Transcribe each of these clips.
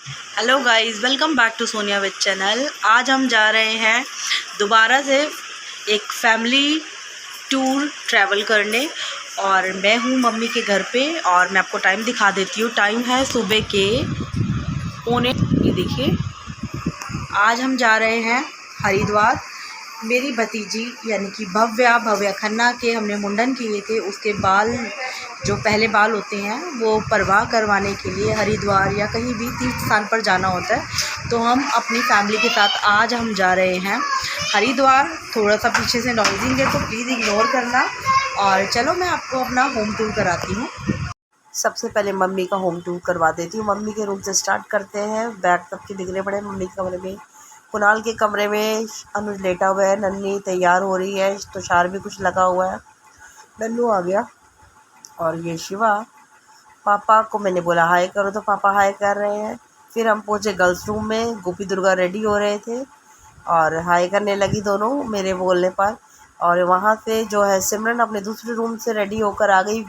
Hello guys, welcome back to Sonia with channel. आज हम जा रहे हैं दोबारा से एक फैमिली टूर ट्रैवल करने और मैं हूँ मम्मी के घर पे। और मैं आपको टाइम दिखा देती हूँ। टाइम है सुबह के 9:45। ये देखिए, आज हम जा रहे हैं हरिद्वार। मेरी भतीजी यानी कि भव्या खन्ना के हमने मुंडन किए थे। उसके बाल, जो पहले बाल होते हैं, वो परवाह करवाने के लिए हरिद्वार या कहीं भी तीर्थ स्थान पर जाना होता है। तो हम अपनी फैमिली के साथ आज हम जा रहे हैं हरिद्वार। थोड़ा सा पीछे से नॉइजिंग है तो प्लीज़ इग्नोर करना। और चलो मैं आपको अपना होम टूर कराती हूँ। सबसे पहले मम्मी का होम टूर करवा देती हूँ। मम्मी के रूम से स्टार्ट करते हैं। बैग सबके बिगड़े पड़े मम्मी के कमरे में। कुणाल के कमरे में अनुज लेटा हुआ है। नन्नी तैयार हो रही है। तुषार भी कुछ लगा हुआ है। नन्नू आ गया। और ये शिवा, पापा को मैंने बोला हाय करो तो पापा हाय कर रहे हैं। फिर हम पहुँचे गर्ल्स रूम में। गोपी दुर्गा रेडी हो रहे थे और हाय करने लगी दोनों मेरे बोलने पर। और वहाँ से जो है सिमरन अपने दूसरे रूम से रेडी होकर आ गई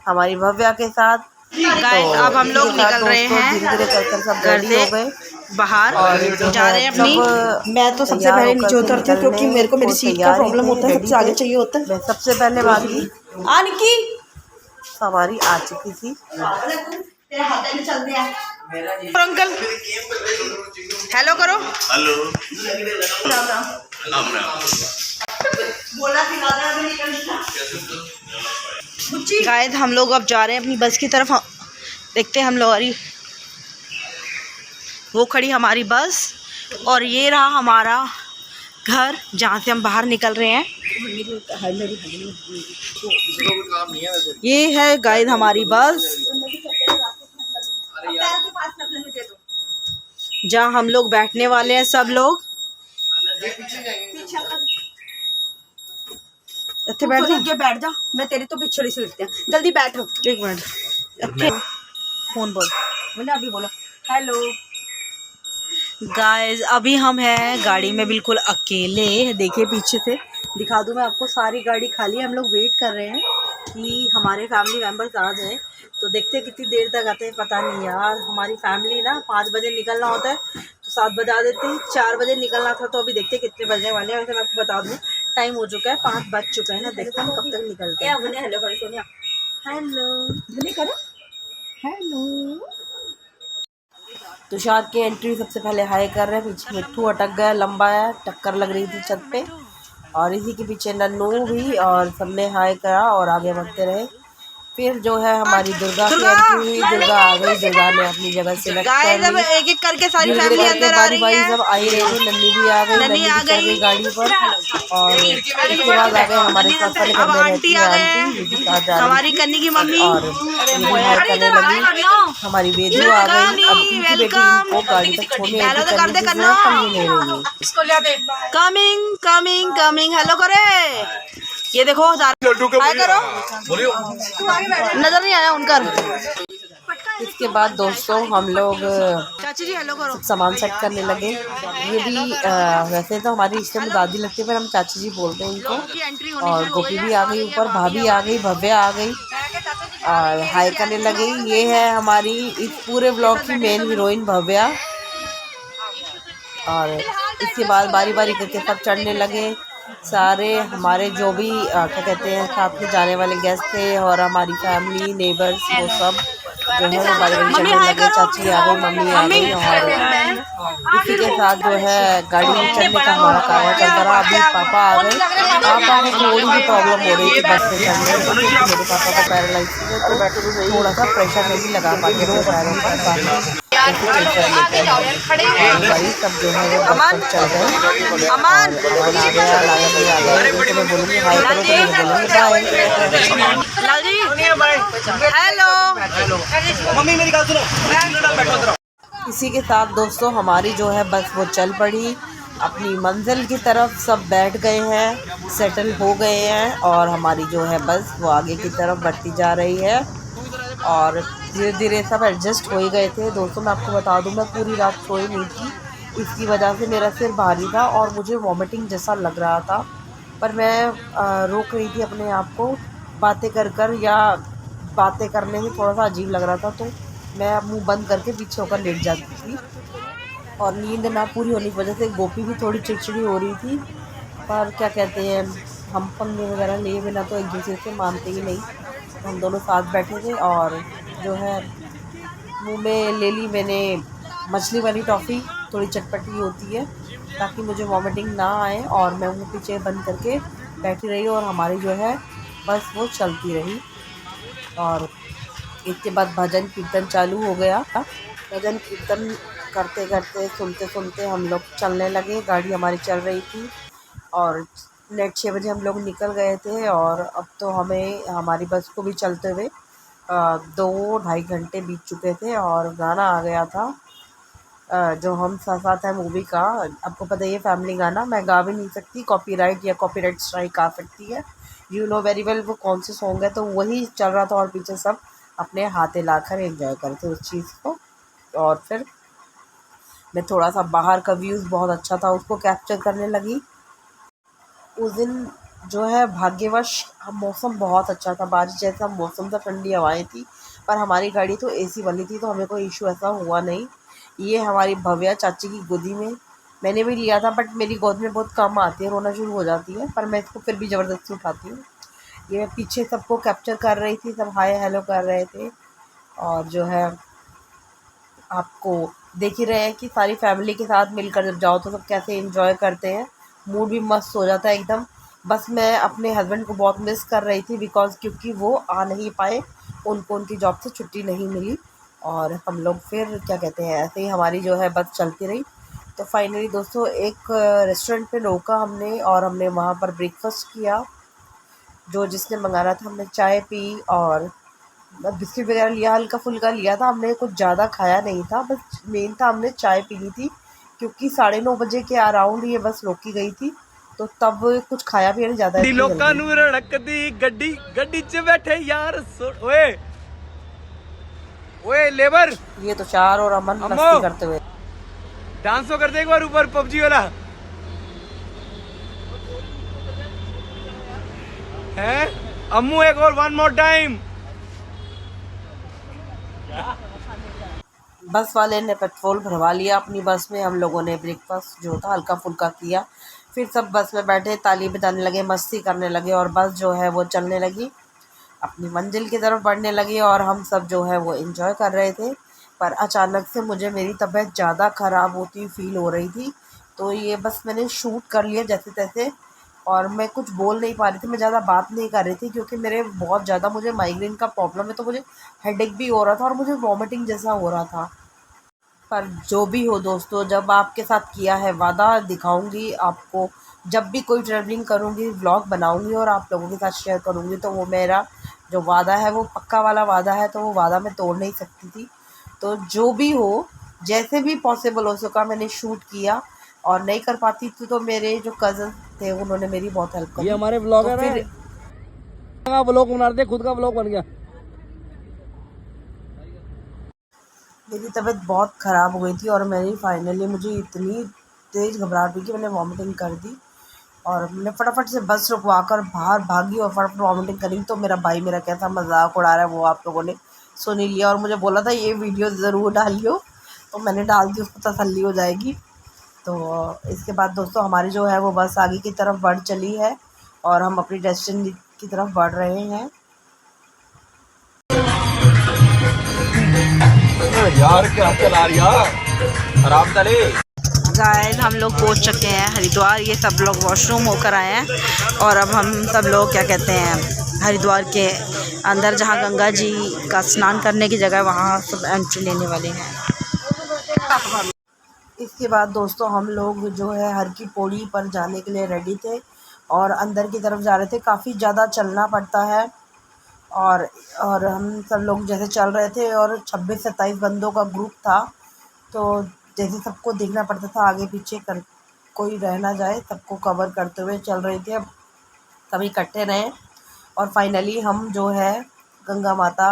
हमारी भव्या के साथ। गाइस, तो अब हम लोग निकल रहे हैं धीरे धीरे कर सब घर रेडी से हो गए बाहर और जा रहे हैं अपनी। मैं तो सबसे पहले नीचे उतरती हूँ क्योंकि मेरे को मेरी सीट का प्रॉब्लम होता है, सबसे आगे चाहिए होता है। मैं सबसे पहले भागी। निक्की सवारी आ चुकी थी। अंकल हेलो करो। हेलो। गाइस, हम लोग अब जा रहे हैं अपनी बस की तरफ। देखते हैं हम लोग। अरे वो खड़ी हमारी बस और ये रहा हमारा घर जहाँ से हम बाहर निकल रहे हैं। ये है गाइस हमारी बस जहाँ हम लोग बैठने वाले हैं सब लोग। बैठ जा, मैं तेरी तो पिछड़ी सीट है। जल्दी बैठो। एक मिनट, फोन बोल। मैंने अभी बोला हेलो। गाइस, अभी हम हैं गाड़ी में बिल्कुल अकेले। देखिए पीछे से दिखा दूँ मैं आपको, सारी गाड़ी खाली है। हम लोग वेट कर रहे हैं कि हमारे फैमिली मेम्बर्स आ जाए। तो देखते हैं कितनी देर तक आते हैं, पता नहीं यार। हमारी फैमिली ना 5 बजे निकलना होता है तो 7 बजा देते हैं। 4 बजे निकलना था तो अभी देखते हैं कितने बजने वाले हैं। वैसे मैं आपको बता दूँ टाइम हो चुका है, 5 बज चुका है ना। देखते हैं कब तक निकलते हैं। हेलो करो सोनिया, हेलो करो, हेलो। तुषार की एंट्री सबसे पहले हाई कर रहे हैं। पीछे मिट्टू अटक गया, लंबा है, टक्कर लग रही थी छत पे। और इसी के पीछे नन्नू भी, और सबने हाई करा और आगे बढ़ते रहे। फिर जो है हमारी दुर्गा की एंट्री हुई। दुर्गा आ गई। दुर्गा ने अपनी जगह सिलेक्ट कर ली। एक एक करके सारी फैमिली अंदर आ बारी रही बारी है। सब आई रही थी। नन्नी भी आ गई। नन्नी आ गई गाड़ी पर। और इसके बाद आ गए हमारे साथ वाले अब बंदे आंटी आ गए हैं, हमारी कन्नी की मम्मी। और करने लगी। हमारी बेदू आ गई। अब इनकी बेटी इनको गाड़ी तक छोड़ने आई थी। कन्नी जिसने समझ नहीं रही है। कमिंग कमिंग कमिंग, हेलो करे। ये देखो हाय करो, नजर नहीं आया उनका। इसके बाद दोस्तों हम लोग चाची जी हेलो करो। सामान सेट करने लगे। ये भी वैसे तो हमारी रिश्ते में दादी लगती है पर हम चाची जी बोलते हैं इनको। और गोपी भी आ गई ऊपर, भाभी आ गई, भव्या आ गई और हाय करने लगी। ये है हमारी इस पूरे ब्लॉग की मेन हीरोइन भव्या। और इसके बाद बारी बारी करके सब चढ़ने लगे। सारे हमारे जो भी क्या कहते हैं साथ में जाने वाले गेस्ट थे और हमारी फैमिली नेबर्स, वो सब जो है वो बारी बारी चढ़ने लगे। चाची आ गई, मम्मी आ गई। और इसी के साथ जो है गाड़ी में चढ़ने का हमारा कार्य चलता रहा। अभी पापा आ गए। पापा को थोड़ी सी प्रॉब्लम हो रही थी बस में चढ़ने में, क्योंकि मेरे पापा को पैरालाइज थी तो थोड़ा सा प्रेशर नहीं लगा पाते थे पैरों पर। बाकी भाई सब जो है वो बस चल गए। अमन अमन आ गया, लाया भी आ गया। तो मैं बोलूँगी हाय करो तो मैं बोलूँगी बाय। हेलो। मम्मी मेरी बात सुनो। इसी के साथ दोस्तों हमारी जो है बस वो चल पड़ी अपनी मंजिल की तरफ। सब बैठ गए हैं, सेटल हो गए हैं और हमारी जो है बस वो आगे की तरफ बढ़ती जा रही है। और धीरे धीरे सब एडजस्ट हो ही गए थे। दोस्तों मैं आपको बता दूं, मैं पूरी रात सोई नहीं थी। इसकी वजह से मेरा सिर भारी था और मुझे वॉमिटिंग जैसा लग रहा था। पर मैं रोक रही थी अपने आप को बातें कर कर, या बातें करने में थोड़ा सा अजीब लग रहा था। तो मैं मुंह बंद करके पीछे होकर लेट जाती थी। और नींद ना पूरी होने की वजह से गोपी भी थोड़ी चिड़चिड़ी हो रही थी। पर क्या कहते हैं, हम पंगे वगैरह लिए बिना तो एक दूसरे से मानते ही नहीं। तो हम दोनों साथ बैठे थे और जो है मुंह में ले ली मैंने मछली वाली टॉफ़ी, थोड़ी चटपटी होती है, ताकि मुझे वॉमिटिंग ना आए। और मैं मुंह पीछे बंद करके बैठी रही और हमारी जो है बस वो चलती रही। और इसके बाद भजन कीर्तन चालू हो गया। भजन कीर्तन करते करते सुनते सुनते हम लोग चलने लगे। गाड़ी हमारी चल रही थी और नेट 6 बजे हम लोग निकल गए थे। और अब तो हमें हमारी बस को भी चलते हुए 2-2.5 घंटे बीत चुके थे और गाना आ गया था जो हम साथ साथ है मूवी का। आपको पता ही है फैमिली गाना मैं गा भी नहीं सकती, कॉपीराइट या कॉपीराइट स्ट्राइक आ सकती है। यू नो वेरी वेल वो कौन से सॉन्ग है, तो वही चल रहा था और पीछे सब अपने हाथ हिलाकर एंजॉय करते उस चीज़ को। और फिर मैं थोड़ा सा बाहर का व्यूज़ बहुत अच्छा था उसको कैप्चर करने लगी। उस दिन जो है भाग्यवश मौसम बहुत अच्छा था, बारिश जैसा मौसम था, ठंडी हवाएं थी। पर हमारी गाड़ी तो एसी वाली थी तो हमें कोई इशू ऐसा हुआ नहीं। ये हमारी भव्या चाची की गोदी में मैंने भी लिया था, बट मेरी गोद में बहुत कम आती है, रोना शुरू हो जाती है, पर मैं इसको फिर भी ज़बरदस्ती उठाती हूँ। ये मैं पीछे सबको कैप्चर कर रही थी, सब हाय हेलो कर रहे थे। और जो है आपको देख ही रहे हैं कि सारी फैमिली के साथ मिलकर जब जाओ तो सब कैसे एंजॉय करते हैं, मूड भी मस्त हो जाता है एकदम। बस मैं अपने हस्बैंड को बहुत मिस कर रही थी बिकॉज़ क्योंकि वो आ नहीं पाए, उनको उनकी जॉब से छुट्टी नहीं मिली। और हम लोग फिर क्या कहते हैं ऐसे ही हमारी जो है बस चलती रही। तो फाइनली दोस्तों एक रेस्टोरेंट पे रोका हमने और हमने वहाँ पर ब्रेकफास्ट किया। जो जिसने मंगाना था हमने चाय पी और बिस्किट वगैरह लिया, हल्का फुल्का लिया था हमने, कुछ ज़्यादा खाया नहीं था। बस मेन था हमने चाय पी ली थी क्योंकि 9:30 बजे के अराउंड ये बस रोकी गई थी, तो तब कुछ खाया भी नहीं ज़्यादा इतनी लोकां जल्दी। नूं रड़कदी गड्डी गड्डी च बैठे यार ओए ओए लेबर ये तो चार और अमन अम्मो! मस्ती करते हुए। डांस तो कर दे एक बार ऊपर पबजी वाला है। अम्मू एक और वन मोर टाइम। बस वाले ने पेट्रोल भरवा लिया अपनी बस में, हम लोगों ने ब्रेकफास्ट जो था हल्का फुल्का किया। फिर सब बस में बैठे ताली बजाने लगे, मस्ती करने लगे और बस जो है वो चलने लगी, अपनी मंजिल की तरफ बढ़ने लगी और हम सब जो है वो एंजॉय कर रहे थे। पर अचानक से मुझे मेरी तबीयत ज़्यादा ख़राब होती फील हो रही थी, तो ये बस मैंने शूट कर लिया जैसे तैसे। और मैं कुछ बोल नहीं पा रही थी, मैं ज़्यादा बात नहीं कर रही थी क्योंकि मेरे बहुत ज़्यादा मुझे माइग्रेन का प्रॉब्लम है, तो मुझे हेडेक भी हो रहा था और मुझे वॉमिटिंग जैसा हो रहा था। पर जो भी हो दोस्तों, जब आपके साथ किया है वादा दिखाऊंगी आपको। जब भी कोई ट्रैवलिंग करूंगी व्लॉग बनाऊंगी और आप लोगों के साथ शेयर करूंगी, तो वो मेरा जो वादा है वो पक्का वाला वादा है, तो वो वादा मैं तोड़ नहीं सकती थी। तो जो भी हो, जैसे भी पॉसिबल हो सका मैंने शूट किया। और नहीं कर पाती थी तो मेरे जो कज़न थे उन्होंने मेरी बहुत हेल्प ये करी। हमारे तो ब्लॉगर फिर है, ब्लॉग बना रहे थे, खुद का ब्लॉग बन गया। मेरी तबीयत बहुत ख़राब हो गई थी और मैंने फाइनली मुझे इतनी तेज़ घबराहट हुई कि मैंने वॉमिटिंग कर दी। और मैंने फटाफट से बस रुकवा कर बाहर भागी और फटाफट वॉमिटिंग करी। तो मेरा भाई मेरा कैसा मजाक उड़ा रहा है वो आप लोगों ने सुन ही लिया और मुझे बोला था ये वीडियो ज़रूर डालियो, तो मैंने डाल दी, उसको तसल्ली हो जाएगी। तो इसके बाद दोस्तों हमारी जो है वो बस आगे की तरफ बढ़ चली है और हम अपनी डेस्टिनी की तरफ बढ़ रहे हैं। यार क्या चला रही खराब चले। गाइस हम लोग पहुंच चुके हैं हरिद्वार। ये सब लोग वॉशरूम होकर आए हैं और अब हम सब लोग क्या कहते हैं हरिद्वार के अंदर जहां गंगा जी का स्नान करने की जगह है वहां सब एंट्री लेने वाले हैं। इसके बाद दोस्तों हम लोग जो है हर की पौड़ी पर जाने के लिए रेडी थे और अंदर की तरफ जा रहे थे। काफ़ी ज़्यादा चलना पड़ता है और हम सब लोग जैसे चल रहे थे और 26-27 बंदों का ग्रुप था, तो जैसे सबको देखना पड़ता था आगे पीछे कर कोई रह ना जाए, सबको कवर करते हुए चल रहे थे। अब सब इकट्ठे रहें और फाइनली हम जो है गंगा माता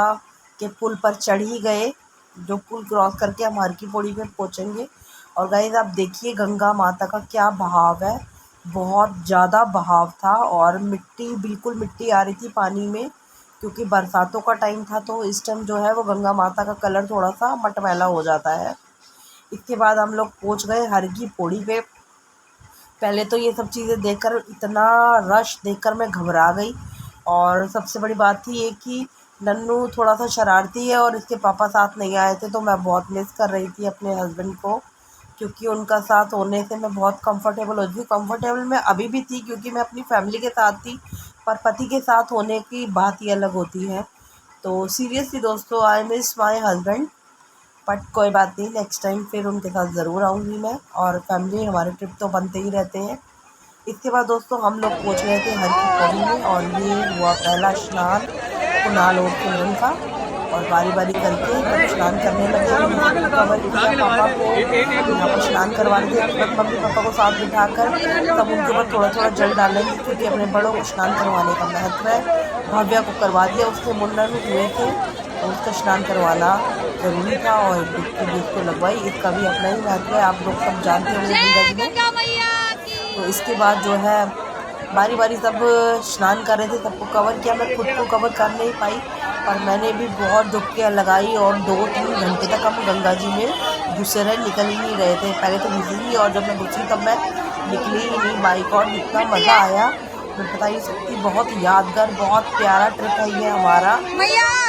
के पुल पर चढ़ ही गए, जो पुल क्रॉस करके हम हर की पौड़ी पे पहुँचेंगे। और गाइस आप देखिए गंगा माता का क्या बहाव है, बहुत ज़्यादा बहाव था और मिट्टी बिल्कुल मिट्टी आ रही थी पानी में, क्योंकि बरसातों का टाइम था, तो इस टाइम जो है वो गंगा माता का कलर थोड़ा सा मटमैला हो जाता है। इसके बाद हम लोग पहुँच गए हर की पौड़ी पे। पहले तो ये सब चीज़ें देखकर, इतना रश देखकर मैं घबरा गई। और सबसे बड़ी बात थी ये कि नन्नू थोड़ा सा शरारती है और इसके पापा साथ नहीं आए थे, तो मैं बहुत मिस कर रही थी अपने हस्बैंड को, क्योंकि उनका साथ होने से मैं बहुत कंफर्टेबल हो गई। कंफर्टेबल मैं अभी भी थी क्योंकि मैं अपनी फैमिली के साथ थी, पर पति के साथ होने की बात ही अलग होती है। तो सीरियसली दोस्तों, I miss my husband, but कोई बात नहीं, नेक्स्ट टाइम फिर उनके साथ ज़रूर आऊँगी मैं। और फैमिली हमारे ट्रिप तो बनते ही रहते हैं। इसके बाद दोस्तों हम लोग पहुँच गए थे हर की पौड़ी में, और ये हुआ पहला स्नान कुणाल और सिमरन का। और बारी बारी करके सब स्नान करने लगे। कवर किया पापा को, यहाँ पर स्नान करवाने के बाद मम्मी पापा को साथ बिठाकर तब उनके ऊपर थोड़ा थोड़ा जल डालेंगे, क्योंकि अपने बड़ों को स्नान करवाने का महत्व है। भव्या को करवा दिया, उसके मुंडन हुए थे तो उसका स्नान करवाना ज़रूरी था, और डुबकी भी उसको लगवाई। इसका भी अपना ही महत्व है, आप लोग सब जानते होंगे गंगा जी में। तो इसके बाद जो है बारी बारी सब स्नान कर रहे थे, सबको कवर किया। मैं खुद को कवर कर नहीं पाई, पर मैंने भी बहुत डुबकियाँ लगाई, और 2-3 घंटे तक हम गंगा जी में घुसे रहे, निकल ही नहीं रहे थे। पहले तो घुसी नहीं, और जब मैं घुसी तब मैं निकली ही नहीं। बाई गॉड, इतना मज़ा आया मैं बता ही सकती। बहुत यादगार, बहुत प्यारा ट्रिप है ये हमारा,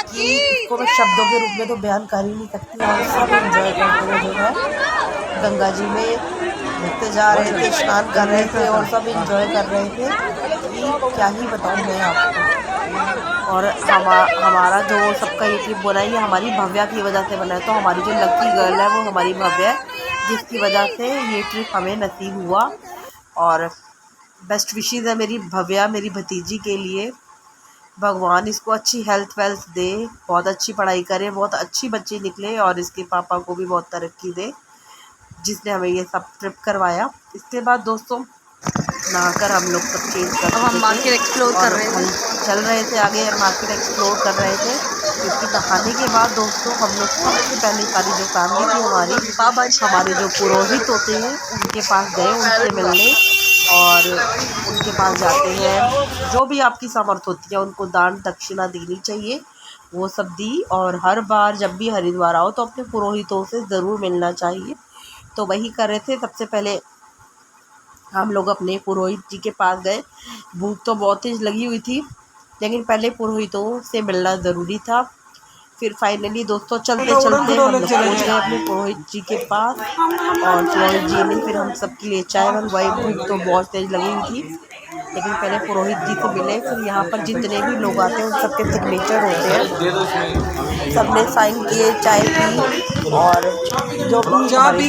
कि इसको मैं शब्दों के रूप में तो बयान कर ही नहीं सकती। और सब एंजॉय करते हुए जो है गंगा जी में घूमते जा रहे थे, स्नान कर रहे थे, और सब एंजॉय कर रहे थे कि क्या ही बताऊँ मैं आपको। और हमारा जो सबका ये ट्रिप बना है, ये हमारी भव्या की वजह से बना है। तो हमारी जो लकी गर्ल है वो हमारी भव्या है, जिसकी वजह से ये ट्रिप हमें नसीब हुआ। और बेस्ट विशेज़ है मेरी भव्या, मेरी भतीजी के लिए। भगवान इसको अच्छी हेल्थ वेल्थ दे, बहुत अच्छी पढ़ाई करे, बहुत अच्छी बच्ची निकले, और इसके पापा को भी बहुत तरक्की दे, जिसने हमें ये सब ट्रिप करवाया। इसके बाद दोस्तों नहाकर हम लोग सब चेंज कर रहे थे। हम मार्केट एक्सप्लोर कर रहे थे, चल रहे थे आगे, मार्केट एक्सप्लोर कर रहे थे। क्योंकि नहाने के बाद दोस्तों हम लोग सबसे पहले सारी जो फैमिली थी हमारे जो पुरोहित होते हैं उनके पास गए, उनसे मिलने। और उनके पास जाते हैं, जो भी आपकी सामर्थ्य होती है उनको दान दक्षिणा देनी चाहिए, वो सब दी। और हर बार जब भी हरिद्वार आओ तो अपने पुरोहितों से ज़रूर मिलना चाहिए, तो वही कर रहे थे। सबसे पहले हम लोग अपने पुरोहित जी के पास गए। भूख तो बहुत तेज़ लगी हुई थी, लेकिन पहले पुरोहितों से मिलना ज़रूरी था। फिर फाइनली दोस्तों चलते चलते हम लोग पहुँच गए अपने पुरोहित जी के पास, और पुरोहित जी ने फिर हम सबके लिए चाय मंगवाई। भूख तो बहुत तेज़ लगी हुई थी, लेकिन पहले पुरोहित जी से मिले। फिर यहाँ पर जितने भी लोग आते हैं उन सबके सिग्नेचर होते हैं, सबने साइन किए, चाय पी, और जो भी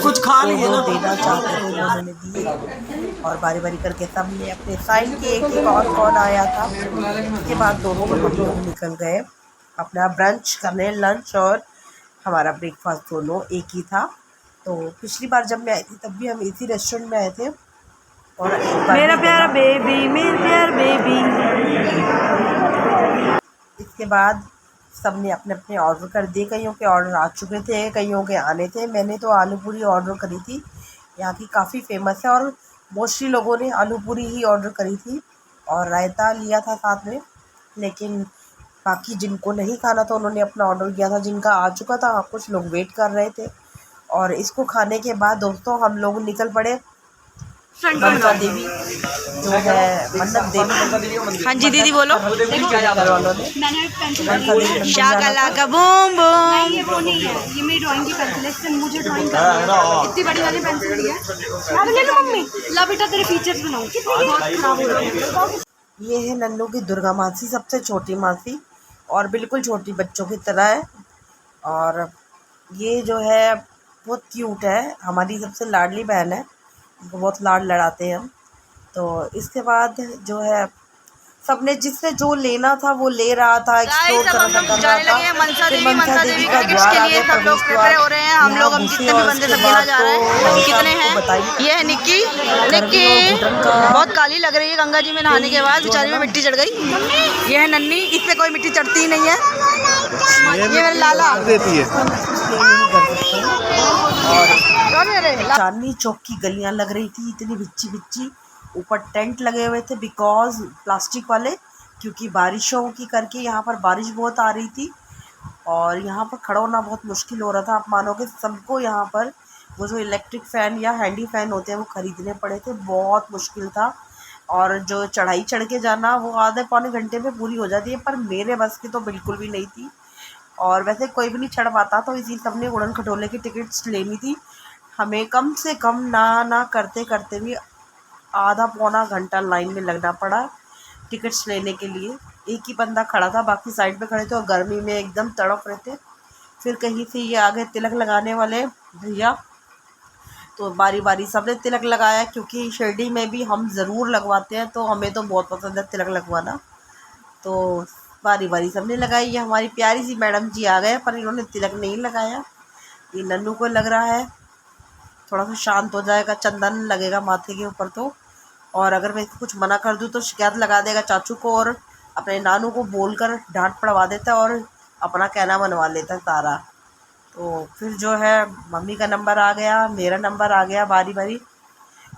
कुछ खा लिए ना देना चाहते थे उन्होंने दिए। और बारी बारी करके सबने अपने साइन किए कि कौन कौन आया था। उसके बाद दोनों हम लोग निकल गए अपना ब्रंच करने, लंच और हमारा ब्रेकफास्ट दोनों एक ही था। तो पिछली बार जब मैं आई थी तब भी हम इसी रेस्टोरेंट में आए थे। और मेरा प्यारा बेबी, मेरा प्यारा बेबी। इसके बाद सब ने अपने अपने ऑर्डर कर दिए। कईयों के ऑर्डर आ चुके थे, कईयों के आने थे। मैंने तो आलू पूरी ऑर्डर करी थी, यहाँ की काफ़ी फेमस है, और मोस्टली लोगों ने आलू पूरी ही ऑर्डर करी थी, और रायता लिया था साथ में। लेकिन बाकी जिनको नहीं खाना था उन्होंने अपना ऑर्डर किया था, जिनका आ चुका था। कुछ लोग वेट कर रहे थे। और इसको खाने के बाद दोस्तों हम लोग निकल पड़े मनसा देवी, जो है मन्नत देवी। हाँ जी दीदी बोलो। घर वालों ने मनसा देवी शाकाला का बूम बूम। ये वो नहीं है, ये मेरी ड्राइंग की पेंसिल है, इससे मुझे ड्राइंग करनी है। इतनी बड़ी वाली पेंसिल दी है, ले लो मम्मी, ला बेटा तेरे फीचर्स बनाओ। बहुत खराब हो रही है। ये है नन्नू की दुर्गा मासी, सबसे छोटी मासी, और बिल्कुल छोटी बच्चों की तरह है। और ये जो है बहुत क्यूट है, हमारी सबसे लाडली बहन है, उनको बहुत लाड लड़ाते हैं हम। तो इसके बाद जो है सबने जिससे जो लेना था वो ले रहा था, एक्सप्लोर कर रहा था। मनसा देवी का द्वार आ गया, सब लोग प्रिपेयर हो रहे हैं। हम लोग अब जितने भी बंदे सब गिना जा रहे हैं। कितने हैं? ये है निक्की। निक्की बहुत काली लग रही है गंगा जी में नहाने के बाद, बेचारी में मिट्टी चढ़ गई। ये है नन्नी, इस पे कोई मिट्टी चढ़ती ही नहीं है। ये मेरा लाला देती है। और चांदनी चौक की गलियां लग रही थी, इतनी बिच्ची बिच्ची। ऊपर टेंट लगे हुए थे बिकॉज प्लास्टिक वाले, क्योंकि बारिशों की करके यहाँ पर बारिश बहुत आ रही थी और यहाँ पर खड़ा होना बहुत मुश्किल हो रहा था। आप मानोगे सबको यहाँ पर वो जो इलेक्ट्रिक फ़ैन या हैंडी फ़ैन होते हैं वो ख़रीदने पड़े थे, बहुत मुश्किल था। और जो चढ़ाई चढ़ के जाना वो आधे पौने घंटे में पूरी हो जाती है, पर मेरे बस की तो बिल्कुल भी नहीं थी। और वैसे कोई भी नहीं चढ़ पाता, तो इसी सबने उड़न खटोले की टिकट्स लेनी थी। हमें कम से कम ना करते करते भी आधा पौना घंटा लाइन में लगना पड़ा टिकट्स लेने के लिए। एक ही बंदा खड़ा था, बाकी साइड पे खड़े थे और गर्मी में एकदम तड़प रहे थे। फिर कहीं से ये आगे तिलक लगाने वाले भैया, तो बारी बारी सबने तिलक लगाया, क्योंकि शिरडी में भी हम ज़रूर लगवाते हैं, तो हमें तो बहुत पसंद है तिलक लगवाना। तो बारी बारी सबने लगाई। ये हमारी प्यारी सी मैडम जी आ गए, पर इन्होंने तिलक नहीं लगाया। ये नन्नू को लग रहा है, थोड़ा सा शांत हो जाएगा, चंदन लगेगा माथे के ऊपर तो। और अगर मैं इसको कुछ मना कर दूँ तो शिकायत लगा देगा चाचू को, और अपने नानू को बोलकर डांट पड़वा देता है और अपना कहना मनवा लेता है सारा। तो फिर जो है मम्मी का नंबर आ गया, मेरा नंबर आ गया बारी बारी।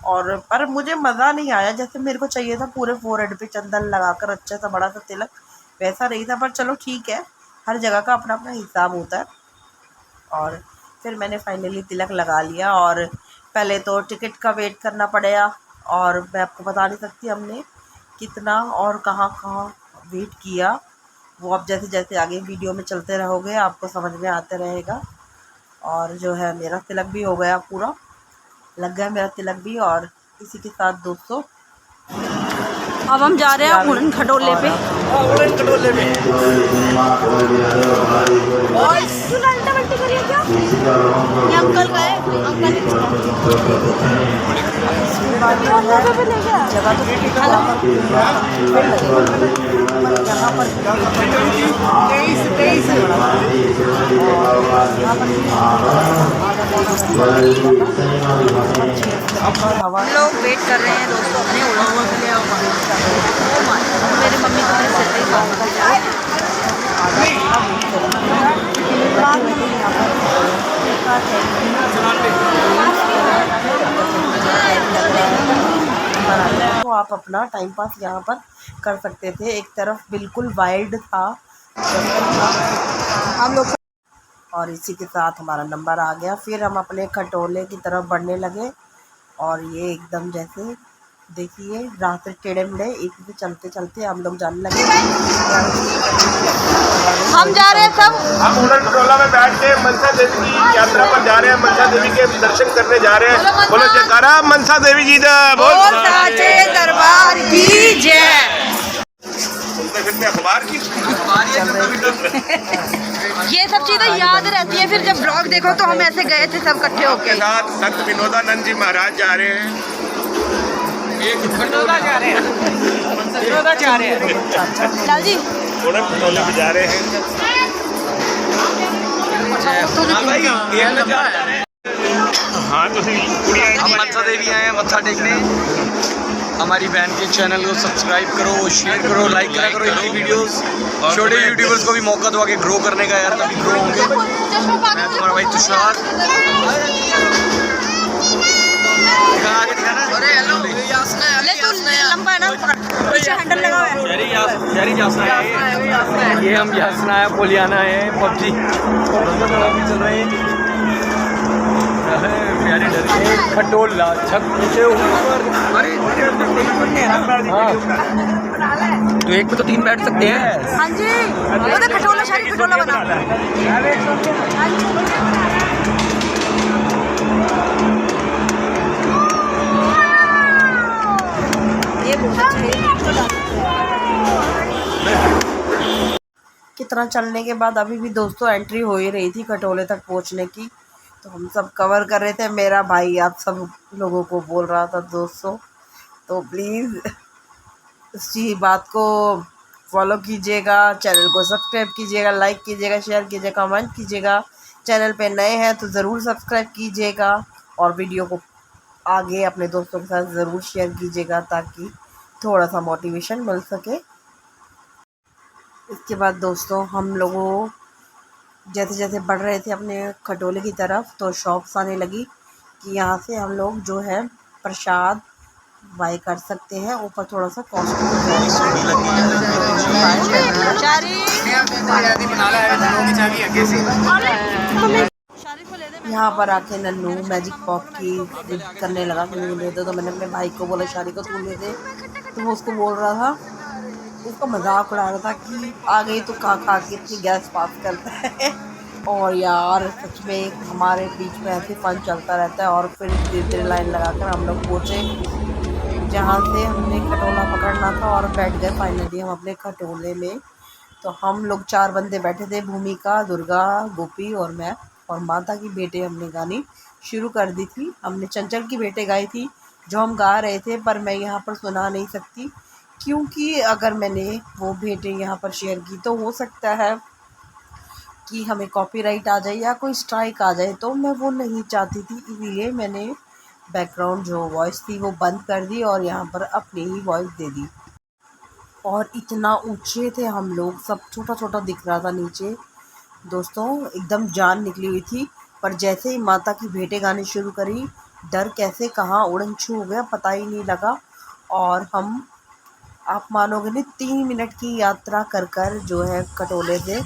और पर मुझे मज़ा नहीं आया जैसे मेरे को चाहिए था, पूरे फोरहेड पे चंदन लगाकर अच्छा सा बड़ा सा तिलक, वैसा नहीं था। पर चलो ठीक है, हर जगह का अपना अपना हिसाब होता है। और फिर मैंने फाइनली तिलक लगा लिया। और पहले तो टिकट का वेट करना पड़ेगा, और मैं आपको बता नहीं सकती हमने कितना और कहाँ कहाँ वेट किया। वो अब जैसे जैसे आगे वीडियो में चलते रहोगे आपको समझ में आते रहेगा। और जो है मेरा तिलक भी हो गया, पूरा लग गया मेरा तिलक भी। और इसी के साथ दोस्तों अब हम जा रहे हैं उड़न खटोले पे। उड़न खटोले में ये अंकल गए, अंकल जगह तो यहाँ पर हम लोग वेट कर रहे हैं दोस्तों अपने उड़ान के लिए। मेरी मम्मी को मेरे से तो आप अपना टाइम पास यहाँ पर कर सकते थे। एक तरफ बिल्कुल वाइल्ड था हम लोग, और इसी के साथ हमारा नंबर आ गया। फिर हम अपने खटोले की तरफ बढ़ने लगे, और ये एकदम जैसे देखिए रात टेढ़े मेढ़े एक से चलते चलते हम लोग जाने लगे। हम जा रहे हैं सब, हम उड़न खटोला में बैठ के मनसा देवी की यात्रा पर जा रहे हैं, मनसा देवी के दर्शन करने जा रहे हैं। बोलो जयकारा मनसा देवी जी दा, बोल साचे दरबार की जय। अखबार की ये सब चीजें याद रहती है, फिर जब ब्लॉग देखो तो हम ऐसे गए थे सब इकट्ठे होके। साथ संत विनोदानंद जी महाराज जा रहे हैं, लाल जी उड़न खटोले में जा रहे हैं। हाँ तो हम मनसा देवी आए हैं मत्था टेकने। हमारी बहन के चैनल को सब्सक्राइब करो, शेयर करो, लाइक करा करो इनकी वीडियोस। छोटे यूट्यूबर्स को भी मौका दो आगे ग्रो करने का यार, तभी ग्रो होंगे। मैं तुम्हारा भाई तुषार। आगे दिखाना। अरे हेलो लंबा है ना, पीछे हैंडल लगा हुआ है। शहरी जासना है ये, हम यासना है, पोलियाना है, पबजी चल रहे हैं। प्यारे डर खटोला छत नीचे ऊपर। हाँ तो एक पे तो 3 बैठ सकते हैं। हाँ जी, वो तो खटोला शाही खटोला बना। ये बहुत अच्छा है। कितना चलने के बाद अभी भी दोस्तों एंट्री हो ही रही थी खटोले तक पहुंचने की, तो हम सब कवर कर रहे थे। मेरा भाई आप सब लोगों को बोल रहा था दोस्तों, तो प्लीज़ इसी बात को फॉलो कीजिएगा, चैनल को सब्सक्राइब कीजिएगा, लाइक कीजिएगा, शेयर कीजिएगा, कमेंट कीजिएगा। चैनल पे नए हैं तो ज़रूर सब्सक्राइब कीजिएगा, और वीडियो को आगे अपने दोस्तों के साथ ज़रूर शेयर कीजिएगा ताकि थोड़ा सा मोटिवेशन मिल सके। इसके बाद दोस्तों हम लोगों जैसे जैसे बढ़ रहे थे अपने खटोले की तरफ, तो शॉप्स आने लगी कि यहाँ से हम लोग जो है प्रसाद बाय कर सकते हैं। ऊपर थोड़ा सा कॉस्ट यहाँ पर आके नन्नू मैजिक पॉप की जिद करने लगा कि मुझे दे दो, तो मैंने अपने भाई को बोला शारी को तू ले दे, तो वो उसको बोल रहा था, उसका मजाक उड़ा रहा था कि आ गई तो खा खा के इतनी गैस पास करता है। और यार सच में हमारे बीच में ऐसे फन चलता रहता है। और फिर धीरे धीरे लाइन लगाकर हम लोग पहुँचे जहाँ से हमने खटोला पकड़ना था और बैठ गए फाइनली हम अपने खटोले में। तो हम लोग 4 बंदे बैठे थे, भूमिका, दुर्गा, गोपी और मैं। और माता की बेटे हमने गानी शुरू कर दी थी। हमने चंचल की बेटे गाई थी जो हम गा रहे थे, पर मैं यहाँ पर सुना नहीं सकती क्योंकि अगर मैंने वो भेंटें यहाँ पर शेयर की तो हो सकता है कि हमें कॉपीराइट आ जाए या कोई स्ट्राइक आ जाए, तो मैं वो नहीं चाहती थी। इसीलिए मैंने बैकग्राउंड जो वॉइस थी वो बंद कर दी और यहाँ पर अपनी ही वॉइस दे दी। और इतना ऊंचे थे हम लोग, सब छोटा छोटा दिख रहा था नीचे दोस्तों, एकदम जान निकली हुई थी। पर जैसे ही माता की भेंटें गानी शुरू करी, डर कैसे कहाँ उड़न छू हो गया पता ही नहीं लगा। और हम, आप मानोगे नहीं, 3 मिनट की यात्रा कर कर जो है खटोले से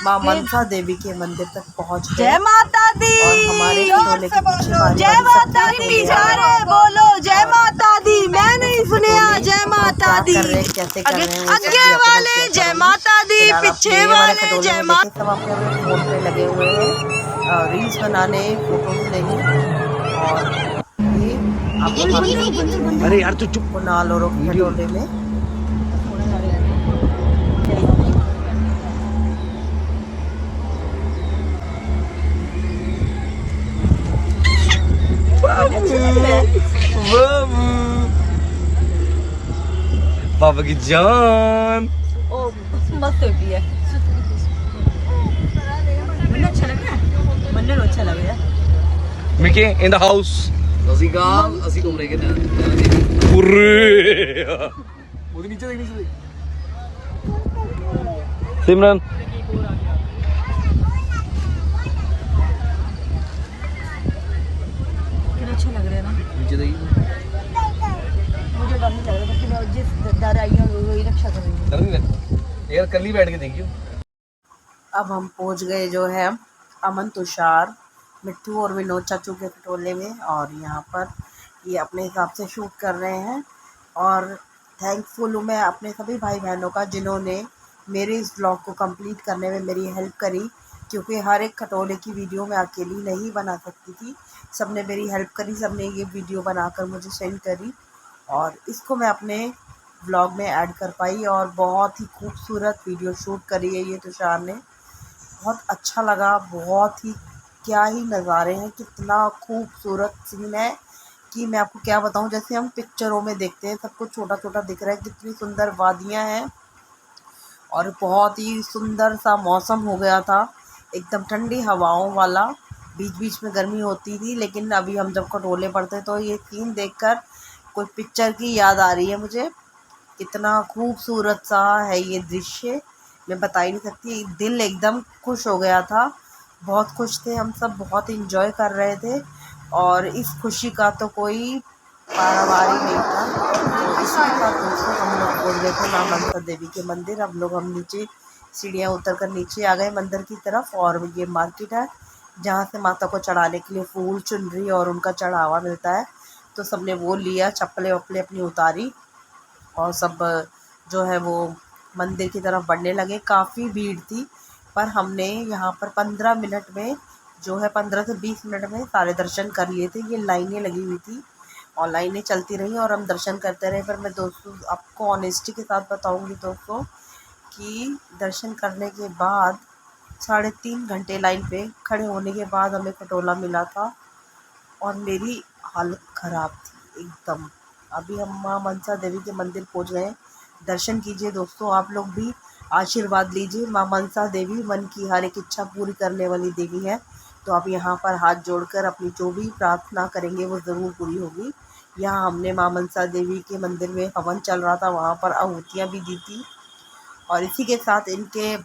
माँ मनसा देवी के मंदिर तक पहुँच गए। जय माता दी। और हमारे खटोले के पीछे जय माता दी। बोलो जय माता दी। मैं नहीं सुनिया जय माता दी। कैसे कर रहे हैं आगे वाले जय माता दी, पीछे वाले जय माता। सब अपने अपने फोन पे लगे हुए हैं रील्स बनाने, फोटोज लेने। और ये अरे यार तू चुप। कुनाल और खटोले में पापा की जान। ओ मस्त होती है। मन अच्छा लग रहा है, मन अच्छा लग रहा है। Mickey in the house. ਅਸੀਂ ਘੁੰਮ ਰਹੇ ਕਿਤੇ पूरे ਉਹਦੇ ਨੀਚੇ ਦੇਖ ਨੀਚੇ सिमरन कितना अच्छा लग रहा है ना। नीचे देख मुझे डर नहीं लग रहा क्योंकि मैं जिस डर आई हूँ वही रक्षा कर रही हूँ। डर नहीं लगता यार, कल ही बैठ के देखियो। अब हम पहुंच गए जो है अमन, तुषार, मिट्टू और विनोद चाचू के खटोले में। और यहाँ पर ये अपने हिसाब से शूट कर रहे हैं। और थैंकफुल हूँ मैं अपने सभी भाई बहनों का जिन्होंने मेरे इस ब्लॉग को कंप्लीट करने में मेरी हेल्प करी, क्योंकि हर एक खटोले की वीडियो मैं अकेली नहीं बना सकती थी। सबने मेरी हेल्प करी, सबने ये वीडियो बनाकर मुझे सेंड करी और इसको मैं अपने ब्लॉग में ऐड कर पाई। और बहुत ही खूबसूरत वीडियो शूट करी है ये तुषार ने, बहुत अच्छा लगा। बहुत ही क्या ही नज़ारे हैं, कितना खूबसूरत सीन है कि मैं आपको क्या बताऊं। जैसे हम पिक्चरों में देखते हैं सब कुछ छोटा छोटा दिख रहा है, कितनी सुंदर वादियां हैं। और बहुत ही सुंदर सा मौसम हो गया था, एकदम ठंडी हवाओं वाला। बीच बीच में गर्मी होती थी, लेकिन अभी हम जब खटोले पड़ते तो ये सीन देखकर कोई पिक्चर की याद आ रही है मुझे। कितना खूबसूरत सा है ये दृश्य, मैं बता ही नहीं सकती। दिल एकदम खुश हो गया था, बहुत खुश थे हम सब, बहुत इंजॉय कर रहे थे। और इस खुशी का तो कोई पारावार ही नहीं था। तो इसी के साथ दोस्तों हम लोग बोल रहे थे माँ मनसा देवी के मंदिर। अब लोग हम नीचे सीढ़ियाँ उतर कर नीचे आ गए मंदिर की तरफ। और ये मार्केट है जहाँ से माता को चढ़ाने के लिए फूल, चुनरी और उनका चढ़ावा मिलता है। तो सबने वो लिया, चप्पलें वप्पलें अपनी उतारी और सब जो है वो मंदिर की तरफ बढ़ने लगे। काफ़ी भीड़ थी, पर हमने यहाँ पर 15 मिनट में जो है 15 से 20 मिनट में सारे दर्शन कर लिए थे। ये लाइनें लगी हुई थी और लाइनें चलती रहीं और हम दर्शन करते रहे। पर मैं दोस्तों आपको ऑनेस्टी के साथ बताऊंगी दोस्तों कि दर्शन करने के बाद 3.5 घंटे लाइन पे खड़े होने के बाद हमें खटोला मिला था और मेरी हालत ख़राब थी एकदम। अभी हम माँ मनसा देवी के मंदिर पहुँच गए। दर्शन कीजिए दोस्तों, आप लोग भी आशीर्वाद लीजिए। माँ मनसा देवी मन की हर एक इच्छा पूरी करने वाली देवी है। तो आप यहाँ पर हाथ जोड़कर अपनी जो भी प्रार्थना करेंगे वो ज़रूर पूरी होगी। यहाँ हमने माँ मनसा देवी के मंदिर में हवन चल रहा था, वहाँ पर आहुतियाँ भी दी थी। और इसी के साथ इनके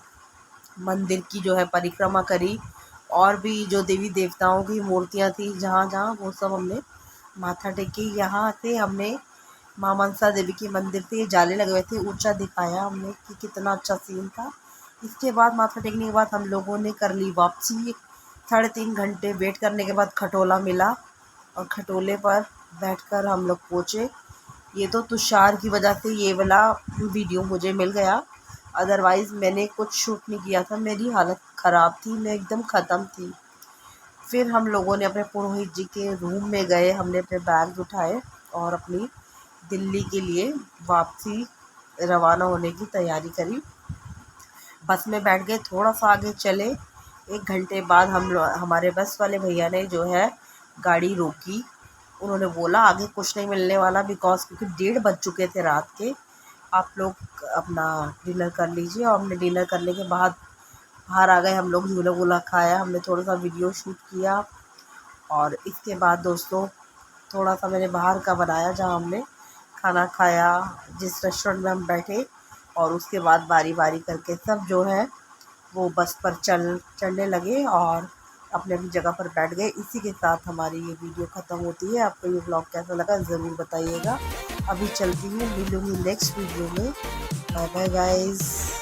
मंदिर की जो है परिक्रमा करी। और भी जो देवी देवताओं की मूर्तियाँ थी जहाँ जहाँ, वो सब हमने माथा टेकी। यहाँ से हमने माँ मनसा देवी के मंदिर थे, जाले लगे हुए थे, ऊंचा दिखाया हमने कि कितना अच्छा सीन था। इसके बाद माथा टेकने के बाद हम लोगों ने कर ली वापसी। 3.5 घंटे वेट करने के बाद खटोला मिला और खटोले पर बैठकर हम लोग पहुँचे। ये तो तुषार की वजह से ये वाला वीडियो मुझे मिल गया, अदरवाइज़ मैंने कुछ शूट नहीं किया था। मेरी हालत ख़राब थी, मैं एकदम ख़त्म थी। फिर हम लोगों ने अपने पुरोहित जी के रूम में गए, हमने अपने बैग उठाए और अपनी दिल्ली के लिए वापसी रवाना होने की तैयारी करी। बस में बैठ गए, थोड़ा सा आगे चले। 1 घंटे बाद हमारे बस वाले भैया ने जो है गाड़ी रोकी। उन्होंने बोला आगे कुछ नहीं मिलने वाला, क्योंकि 1:30 बज चुके थे रात के, आप लोग अपना डिनर कर लीजिए। और हमने डिनर करने के बाद बाहर आ गए, हम लोग झूला वूला खाया, हमने थोड़ा सा वीडियो शूट किया। और इसके बाद दोस्तों थोड़ा सा मैंने बाहर का बनाया जहाँ हमने खाना खाया, जिस रेस्टोरेंट में हम बैठे। और उसके बाद बारी बारी करके सब जो है वो बस पर चढ़ने लगे और अपने अपनी जगह पर बैठ गए। इसी के साथ हमारी ये वीडियो ख़त्म होती है। आपको ये व्लॉग कैसा लगा ज़रूर बताइएगा। अभी चलती हूँ, मिलूँगी नेक्स्ट वीडियो में। Bye bye guys.